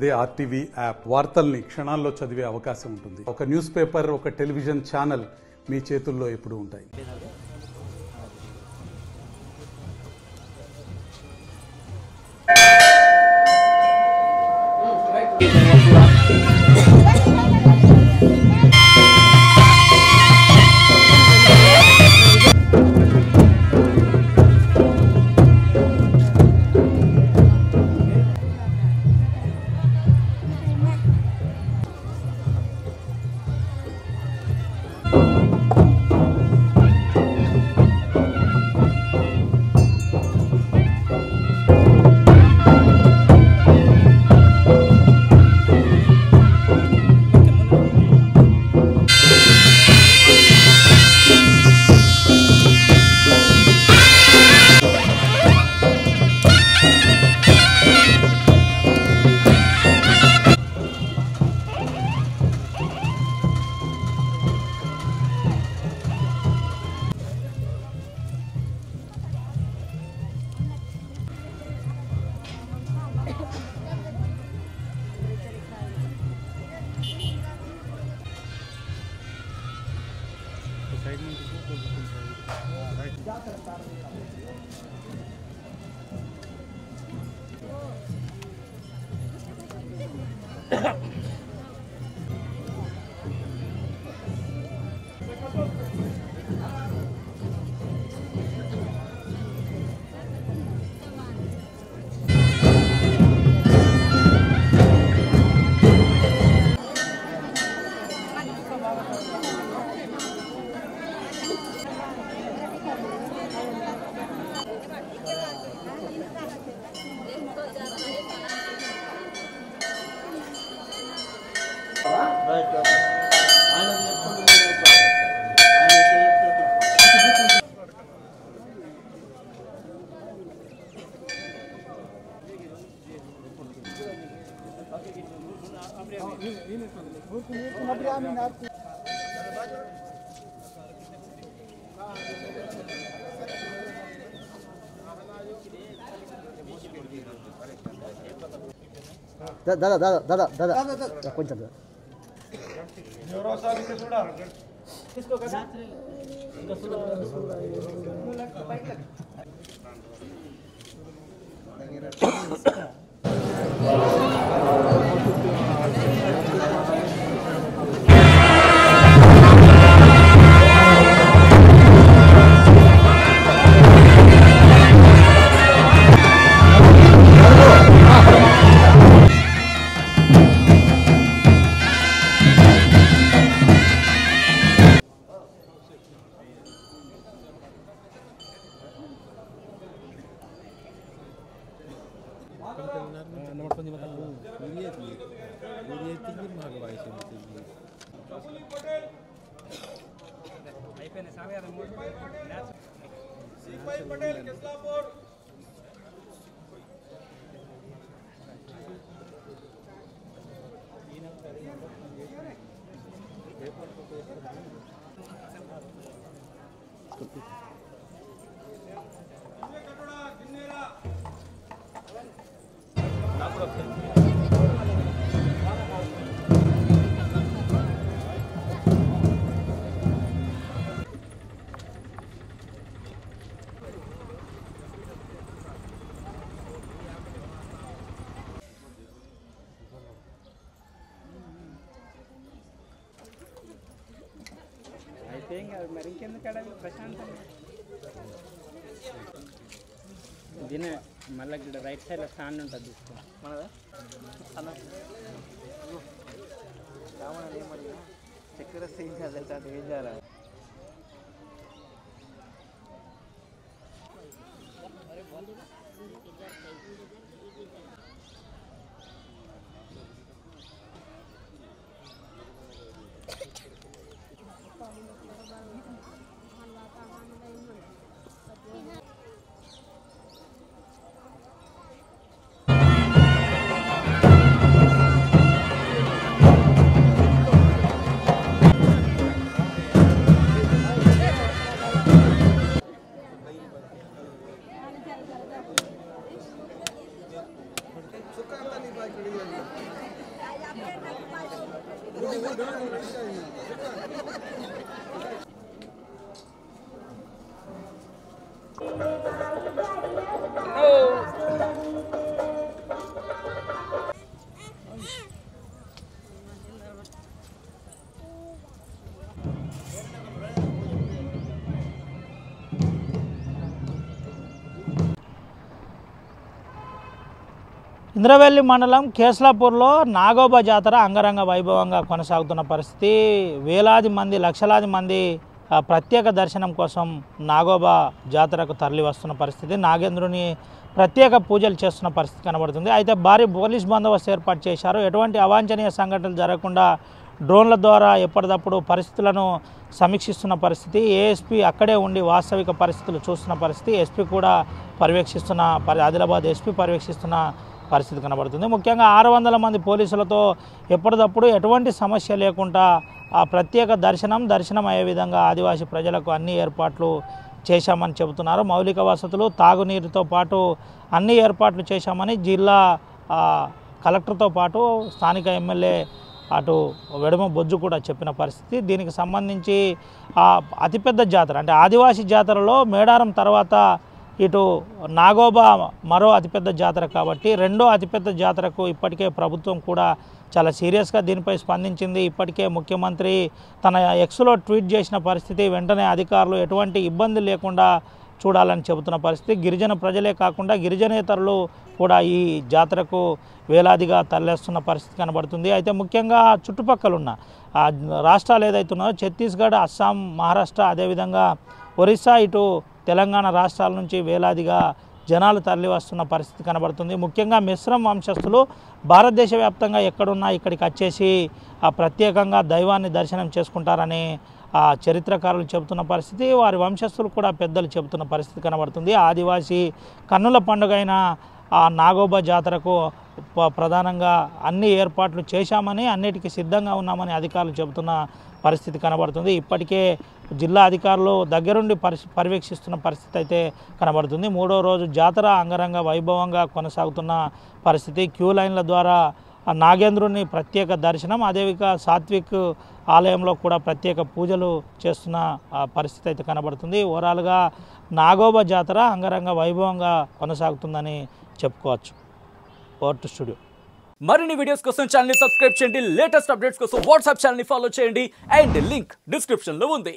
అదే RTV app వార్తల్ని క్షణాల్లో చదివే అవకాశం ఉంటుంది. ఒక న్యూస్ పేపర్, ఒక టెలివిజన్ ఛానల్ మీ చేతుల్లో ఎప్పుడూ ఉంటాయి. दादा కొంచెం మరి ఇంకెందుకు ప్రశాంతంగా దీని మళ్ళీ ఇక్కడ రైట్ సైడ్లో స్టాండ్ ఉంటుంది తీసుకో మనదా రావణ ఏమన్నా చక్కెర చేయాలి అది ఏం చేయాలి ఇంద్రవెల్లి మండలం కేస్లాపూర్లో నాగోబా జాతర అంగరంగ వైభవంగా కొనసాగుతున్న పరిస్థితి. వేలాది మంది లక్షలాది మంది ప్రత్యేక దర్శనం కోసం నాగోబా జాతరకు తరలి వస్తున్న పరిస్థితి. నాగేంద్రుని ప్రత్యేక పూజలు చేస్తున్న పరిస్థితి కనబడుతుంది. అయితే భారీ పోలీస్ బందోబస్తు ఏర్పాటు చేశారు. ఎటువంటి అవాంఛనీయ సంఘటనలు జరగకుండా డ్రోన్ల ద్వారా ఎప్పటికప్పుడు పరిస్థితులను సమీక్షిస్తున్న పరిస్థితి. ఏఎస్పీ అక్కడే ఉండి వాస్తవిక పరిస్థితులు చూస్తున్న పరిస్థితి. ఎస్పీ కూడా పర్యవేక్షిస్తున్న ఆదిలాబాద్ ఎస్పీ పర్యవేక్షిస్తున్న పరిస్థితి కనబడుతుంది. ముఖ్యంగా 600 మంది పోలీసులతో ఎప్పటికప్పుడు ఎటువంటి సమస్య లేకుండా ఆ ప్రత్యేక దర్శనం అయ్యే విధంగా ఆదివాసీ ప్రజలకు అన్ని ఏర్పాట్లు చేశామని చెబుతున్నారు. మౌలిక వసతులు, తాగునీరుతో పాటు అన్ని ఏర్పాట్లు చేశామని జిల్లా కలెక్టర్తో పాటు స్థానిక ఎమ్మెల్యే అటు వెడమ బొజ్జు కూడా చెప్పిన పరిస్థితి. దీనికి సంబంధించి అతిపెద్ద జాతర అంటే ఆదివాసీ జాతరలో మేడారం తర్వాత ఇటు నాగోబా మరో అతిపెద్ద జాతర కాబట్టి రెండో అతిపెద్ద జాతరకు ఇప్పటికే ప్రభుత్వం కూడా చాలా సీరియస్గా దీనిపై స్పందించింది. ఇప్పటికే ముఖ్యమంత్రి తన ఎక్స్లో ట్వీట్ చేసిన పరిస్థితి. వెంటనే అధికారులు ఎటువంటి ఇబ్బంది లేకుండా చూడాలని చెబుతున్న పరిస్థితి. గిరిజన ప్రజలే కాకుండా గిరిజనేతరులు కూడా ఈ జాతరకు వేలాదిగా తరలిస్తున్న పరిస్థితి కనబడుతుంది. అయితే ముఖ్యంగా చుట్టుపక్కలున్న రాష్ట్రాలు ఏదైతున్నాయో ఛత్తీస్గఢ్, అస్సాం, మహారాష్ట్ర, అదేవిధంగా ఒరిస్సా, ఇటు తెలంగాణ రాష్ట్రాల నుంచి వేలాదిగా జనాలు తరలి వస్తున్న పరిస్థితి కనబడుతుంది. ముఖ్యంగా మిశ్రమ వంశస్థులు భారతదేశ వ్యాప్తంగా ఎక్కడున్నా ఇక్కడికి వచ్చేసి ప్రత్యేకంగా దైవాన్ని దర్శనం చేసుకుంటారని చరిత్రకారులు చెబుతున్న పరిస్థితి. వారి వంశస్థులు కూడా పెద్దలు చెబుతున్న పరిస్థితి కనబడుతుంది. ఆదివాసీ కన్నుల పండుగ అయిన నాగోబా జాతరకు ప్రధానంగా అన్ని ఏర్పాట్లు చేశామని, అన్నిటికీ సిద్ధంగా ఉన్నామని అధికారులు చెబుతున్న పరిస్థితి కనబడుతుంది. ఇప్పటికే జిల్లా అధికారులు దగ్గరుండి పర్యవేక్షిస్తున్న పరిస్థితి అయితే కనబడుతుంది. 3వ రోజు జాతర అంగరంగ వైభవంగా కొనసాగుతున్న పరిస్థితి. క్యూ లైన్ల ద్వారా నాగేంద్రుని ప్రత్యేక దర్శనం, అదేవిధంగా సాత్విక్ ఆలయంలో కూడా ప్రత్యేక పూజలు చేస్తున్న పరిస్థితి అయితే కనబడుతుంది. ఓవరాల్గా నాగోబా జాతర అంగరంగ వైభవంగా కొనసాగుతుందని చెప్పుకోవచ్చు. Over to studio. మరిన్ని వీడియోస్ కోసం ఛానల్ ని సబ్స్క్రైబ్ చేయండి. లేటెస్ట్ అప్డేట్స్ కోసం వాట్సాప్ ఛానల్ ని ఫాలో చేయండి. అండ్ లింక్ డిస్క్రిప్షన్ లో ఉంది.